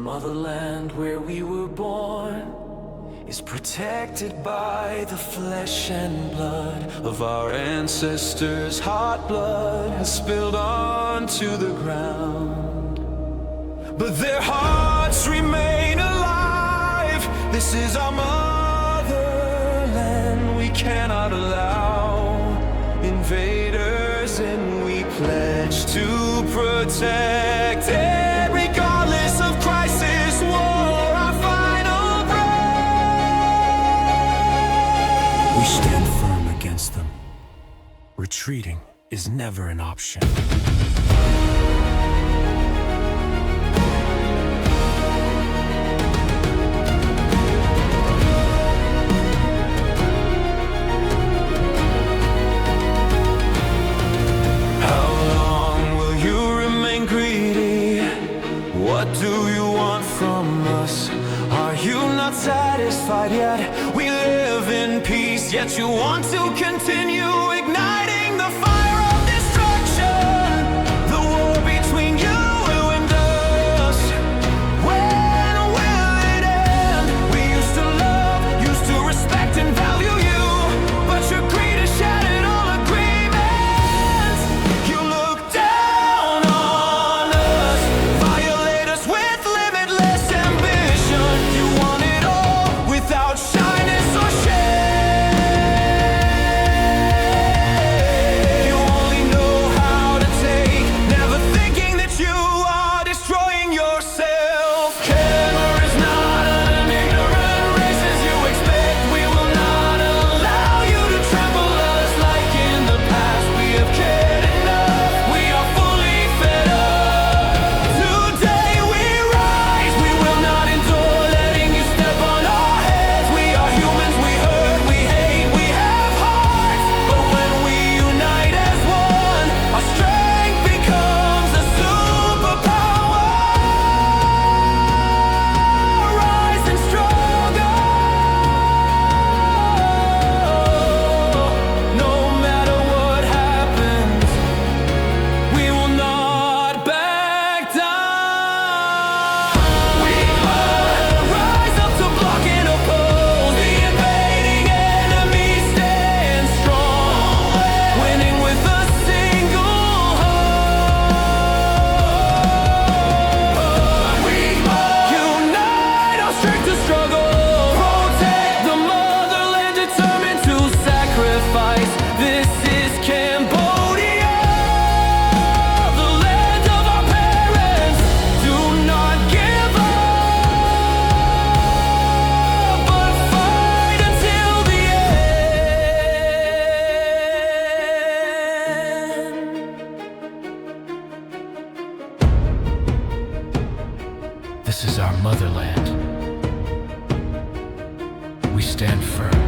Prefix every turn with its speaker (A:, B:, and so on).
A: motherland where we were born is protected by the flesh and blood of our ancestors' hot blood has spilled onto the ground. But their hearts remain alive. This is our motherland. We cannot allow invaders, and we pledge to protect it. Regardless of crisis, war, our final breath. We stand firm against them. Retreating is never an option. What do you want from us? Are you not satisfied yet? We live in peace, yet you want to continue igniting the fire of destruction. The war between you and us. When will it end? We used to love, used to respect and value you, but your greed has shattered all agreements. You look down on us, violate us with limitless ambition. You want it all without shyness or shame. You only know how to take, never thinking that you are destroying yourself. Camera is not an ignorant race as you expect. We will not allow you to trample us like in the past. We have cared enough, we are fully fed up. Today we rise, we will not endure letting you step on our heads. We are humans, we hurt, we hate, we have hearts. But when we unite as one, our strength becomes a superpower. Rising stronger. No matter what happens, we will not back down. We must rise up to block and oppose the invading enemy. Stand strong, winning with a single heart. We must unite our strength to struggle, protect the motherland, determined to sacrifice. This is Cambodia, the land of our parents. Do not give up, but fight until the end. This is our motherland. We stand firm.